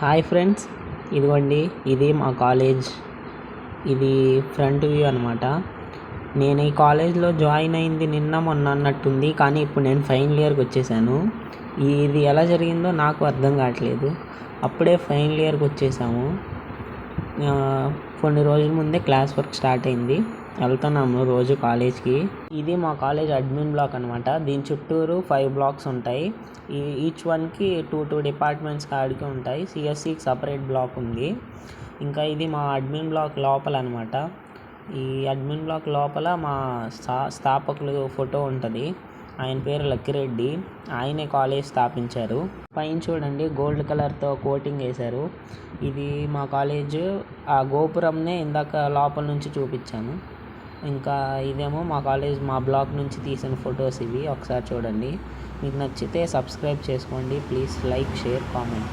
Hi friends, ఇదిగోండి ఇది మా కాలేజ్. ఇది ఫ్రంట్ వ్యూ అనమాట. నేను ఈ కాలేజ్లో జాయిన్ అయింది నిన్న మొన్న అన్నట్టుంది, కానీ ఇప్పుడు నేను ఫైనల్ ఇయర్కి వచ్చేసాను. ఇది ఎలా జరిగిందో నాకు అర్థం కావట్లేదు. అప్పుడే ఫైనల్ ఇయర్కి వచ్చేసాము. కొన్ని రోజుల ముందే క్లాస్ వర్క్ స్టార్ట్ అయింది. వెళ్తున్నాము రోజు కాలేజ్కి. ఇది మా కాలేజ్ అడ్మిన్ బ్లాక్ అనమాట. దీని చుట్టూరు 5 బ్లాక్స్ ఉంటాయి. ఈచ్ వన్కి టూ డిపార్ట్మెంట్స్ కాడికి ఉంటాయి. సిఎస్సికి సపరేట్ బ్లాక్ ఉంది. ఇంకా ఇది మా అడ్మిన్ బ్లాక్ లోపల అనమాట. ఈ అడ్మిన్ బ్లాక్ లోపల మా స్థాపకులు ఫోటో ఉంటుంది. ఆయన పేరు లక్కిరెడ్డి. ఆయనే కాలేజ్ స్థాపించారు. పైన చూడండి, గోల్డ్ కలర్తో కోటింగ్ వేశారు. ఇది మా కాలేజ్. ఆ గోపురంనే ఇందాక లోపల నుంచి చూపించాను. ఇంకా ఇదేమో మా కాలేజ్, మా బ్లాక్ నుంచి తీసిన ఫొటోస్ ఇవి. ఒకసారి చూడండి. మీకు నచ్చితే సబ్స్క్రైబ్ చేసుకోండి. Please like, share, comment.